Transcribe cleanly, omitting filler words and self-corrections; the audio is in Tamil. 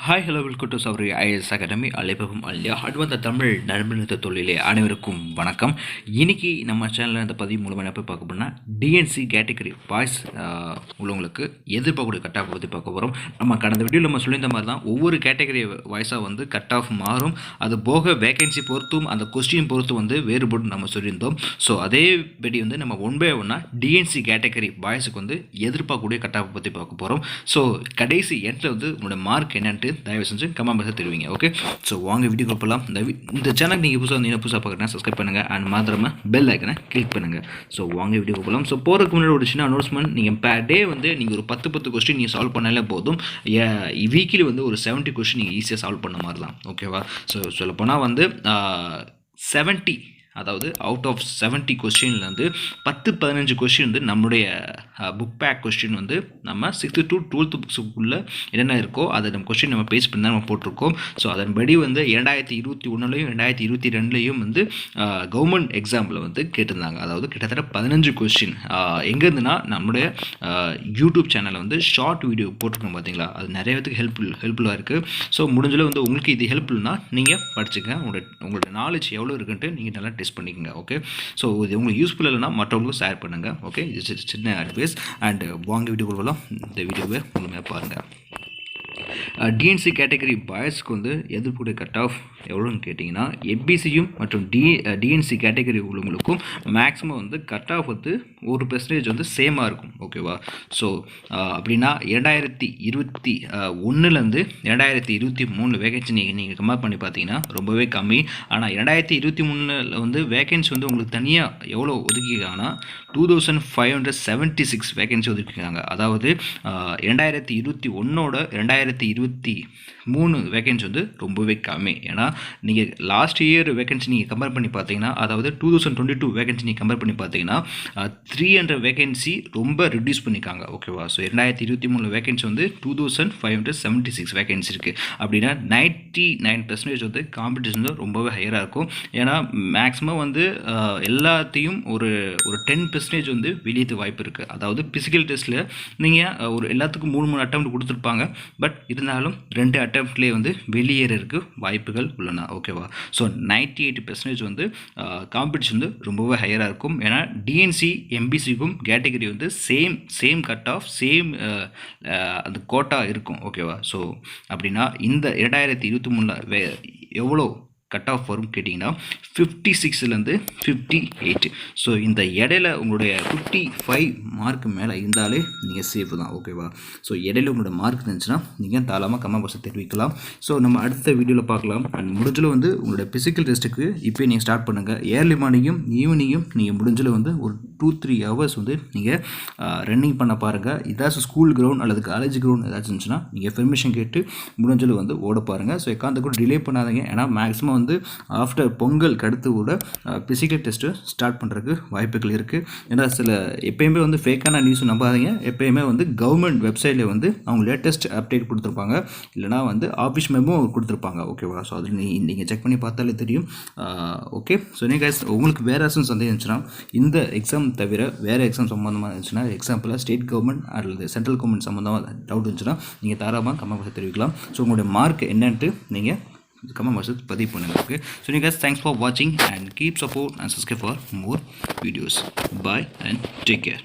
Hi hello welcome to Shouri IAS academy அலைபகம் அல்லியா அட்வந்த தமிழ் நண்பனத்த தொழிலே அனைவருக்கும் வணக்கம். இன்னைக்கு நம்ம சேனலில் இந்த பதிவு மூலமாக என்ன போய் பார்க்க போனால் டிஎன்சி கேட்டகரி பாய்ஸ் உள்ளவங்களுக்கு எதிர்பார்க்கக்கூடிய கட் ஆஃப் பற்றி பார்க்க போகிறோம். நம்ம கடந்த வீடியோவில் நம்ம சொல்லியிருந்த மாதிரி தான் ஒவ்வொரு கேட்டகரி வாய்ஸாக வந்து கட் ஆஃப் மாறும். அது போக வேகன்சி பொறுத்தும் அந்த கொஸ்டின் பொறுத்து வந்து வேறுபடும் நம்ம சொல்லியிருந்தோம். ஸோ அதேபடி வந்து நம்ம ஒன் பை ஒன்னாக டிஎன்சி கேட்டகரி பாய்ஸுக்கு வந்து எதிர்பார்க்கக்கூடிய கட் ஆஃப் பற்றி பார்க்க போகிறோம். ஸோ கடைசி எண்டில் வந்து உங்களோட மார்க் என்னன்ட்டு தயவு செஞ்சு கமெண்ட் பாக்ஸில் தெரிவிங்க. ஓகே, ஸோ வாங்க வீடியோக்கு போகலாம். இந்த சேனல் நீங்கள் புதுசாக பார்க்குறேன்னா சப்ஸ்கிரைப் பண்ணுங்கள் அண்ட் மாத்திரமா பெல் ஐக்கனை கிளிக் பண்ணுங்கள். ஸோ வாங்க வீடியோக்கு போகலாம். ஸோ போகிறதுக்கு முன்னாடி ஒரு சின்ன அனௌன்ஸ்மெண்ட். நீங்கள் பேர் டே வந்து நீங்கள் ஒரு 10 கொஸ்டின் நீங்கள் சால்வ் பண்ணாலே போதும். வீக்கில் வந்து ஒரு 70 கொஸ்டின் நீங்கள் ஈஸியாக சால்வ் பண்ண மாதிரி தான். ஓகேவா? ஸோ சொல்லப்போனால் வந்து 70, அதாவது அவுட் ஆஃப் 70 கொஸ்டின்லேருந்து 10-15 கொஸ்டின் வந்து நம்முடைய புக் பேக் கொஸ்டின் வந்து நம்ம 6th to 12th புக்ஸுக்குள்ளே என்னென்ன இருக்கோ அதை நம்ம கொஸ்டின் நம்ம பேஸ் பண்ணி தான் நம்ம போட்டிருக்கோம். ஸோ அதன்படி வந்து 2021லையும் 2022லையும் வந்து கவர்மெண்ட் எக்ஸாமில் வந்து கேட்டிருந்தாங்க. அதாவது கிட்டத்தட்ட 15 கொஸ்டின் எங்கேருந்துன்னா நம்முடைய யூடியூப் சேனலில் வந்து ஷார்ட் வீடியோ போட்டிருக்கோம் பார்த்தீங்களா, அது நிறைய பேருக்கு ஹெல்ப்ஃபுல்லாக இருக்குது. ஸோ முடிஞ்சளவு வந்து உங்களுக்கு இது ஹெல்ப்ஃபுல்னால் நீங்கள் படிச்சுங்க. உங்களோட நாலேஜ் எவ்வளோ இருக்குன்ட்டு நீங்கள் நல்லா டெஸ்ட் பண்ணிக்கோங்க. ஓகே, ஸோ இது உங்களுக்கு யூஸ்ஃபுல் இல்லைனா மற்றவங்களுக்கும் ஷேர் பண்ணுங்கள். ஓகே, இது சின்ன அட்வைஸ். அண்ட் வாங்க வீடியோ கொடுக்கலாம். இந்த வீடியோவை முழுமையாக பாருங்கள். டிஎன்சி கேட்டகரி பாய்ஸ்க்கு வந்து எதிர்ப்புடைய கட் ஆஃப் எவ்வளோன்னு கேட்டிங்கன்னா எம்பிசியும் மற்றும் டிஎன்சி கேட்டகரி உள்ளவங்களுக்கும் மேக்ஸிமம் வந்து கட் ஆஃப் வந்து 1% வந்து சேமாக இருக்கும். ஓகேவா? ஸோ அப்படின்னா 2021லேருந்து 2023 வேகன்சி நீங்கள் கம்பேர் பண்ணி பார்த்தீங்கன்னா ரொம்பவே கம்மி. ஆனால் 2023 வந்து வேகன்சி வந்து உங்களுக்கு தனியாக எவ்வளோ ஒதுக்கிக்காங்கன்னா 2576 வேகன்சி ஒதுக்கிக்காங்க. அதாவது 2021ஓட 2023 வேகன்சி வந்து ரொம்பவே கம்மி. ஏன்னா நீங்கள் லாஸ்ட் இயர் வேகன்சி நீங்கள் கம்பேர் பண்ணி பார்த்தீங்கன்னா, அதாவது 2022 வேகன்சி நீங்கள் கம்பேர் பண்ணி பார்த்தீங்கன்னா 300 வேகன்சி ரொம்ப ரிடியூஸ் பண்ணிக்காங்க. ஓகேவா? ஸோ 2023 வேகன்சி வந்து 2576 வேகன்சி இருக்குது. அப்படின்னா 99% வந்து காம்படிஷன் வந்து ரொம்பவே ஹையராக இருக்கும். ஏன்னா மேக்ஸிமம் வந்து எல்லாத்தையும் ஒரு 10% வந்து வெளியேற்ற வாய்ப்பு இருக்குது. அதாவது பிசிக்கல் டெஸ்ட்டில் நீங்கள் ஒரு எல்லாத்துக்கும் 3 அட்டெம்ப்ட் கொடுத்துருப்பாங்க. பட் இருந்தாலும் 2 அட்டெம்ப்ட்லேயே வந்து வெளியேறதுக்கு வாய்ப்புகள் உள்ளன. ஓகேவா? ஸோ 98% வந்து காம்படிஷன் வந்து ரொம்பவே ஹையராக இருக்கும். ஏன்னா டிஎன்சி எம்பிசிக்கும் கேட்டகரி வந்து சேம் கட் ஆஃப் அந்த கோட்டா இருக்கும். ஓகேவா? ஸோ அப்படின்னா இந்த 2023 எவ்வளோ கட் ஆஃப் வரும் கேட்டிங்கன்னா 56லேருந்து 58. ஸோ இந்த இடையில உங்களுடைய 55 மார்க் மேலே இருந்தாலே நீங்கள் சேஃப் தான். ஓகேவா? ஸோ இடையில உங்களோட மார்க் இருந்துச்சுன்னா நீங்கள் தாராளமாக கமெண்ட் பாக்ஸில் தெரிவிக்கலாம். ஸோ நம்ம அடுத்த வீடியோவில் பார்க்கலாம். அண்ட் முடிஞ்சளவு வந்து உங்களோட ஃபிசிக்கல் டெஸ்ட்டுக்கு இப்போ நீங்கள் ஸ்டார்ட் பண்ணுங்கள். ஏர்லி மார்னிங்கும் ஈவினிங்கும் நீங்கள் முடிஞ்சளவு வந்து ஒரு 2-3 ஹவர்ஸ் வந்து நீங்கள் ரன்னிங் பண்ண பாருங்கள். ஏதாச்சும் ஸ்கூல் கிரவுண்ட் அல்லது காலேஜ் கிரவுண்ட் ஏதாச்சும் இருந்துச்சுன்னா நீங்கள் பெர்மிஷன் கேட்டு முடிஞ்சளவு வந்து ஓட பாருங்கள். ஸோ எக்காந்த கூட டிலே பண்ணாதீங்க. ஏன்னா மேக்ஸிமம் வந்து ஆஃப்டர் பொங்கல் அடுத்து கூட பிசிக்கல் டெஸ்ட்டு ஸ்டார்ட் பண்ணுறதுக்கு வாய்ப்புகள் இருக்குது. ஏன்னா எப்பயுமே வந்து ஃபேக்கான நியூஸ் நம்பாதீங்க. எப்பயுமே வந்து கவர்மெண்ட் வெப்சைட்டில் வந்து அவங்க லேட்டஸ்ட் அப்டேட் கொடுத்துருப்பாங்க, இல்லைனா வந்து ஆஃபீஸ் மெமோ கொடுத்துருப்பாங்க. ஓகேவா? ஸோ அதில் நீங்கள் செக் பண்ணி பார்த்தாலே தெரியும். ஓகே, ஸோ நீங்கள் உங்களுக்கு வேறு ஏதாச்சும் சந்தேகம் இருந்துச்சுன்னா, இந்த எக்ஸாம் தவிர வேறு எக்ஸாம் சம்மந்தமாக இருந்துச்சுன்னா, எக்ஸாம்பிளாக ஸ்டேட் கவர்மெண்ட் அல்லது சென்ட்ரல் கவர்மெண்ட் சம்மந்தமாக டவுட் இருந்துச்சுன்னா நீங்கள் தாராளமாக கமெண்ட் பாக்ஸில் தெரிவிக்கலாம். ஸோ உங்களுடைய மார்க் என்னன்ட்டு நீங்கள் கமெண்ட் பாக்ஸில் பதிவு பண்ணுங்கள். ஓகே, ஸோ நீங்கள் தேங்க்ஸ் ஃபார் வாட்சிங் and keep support and subscribe for more videos. Bye and take care.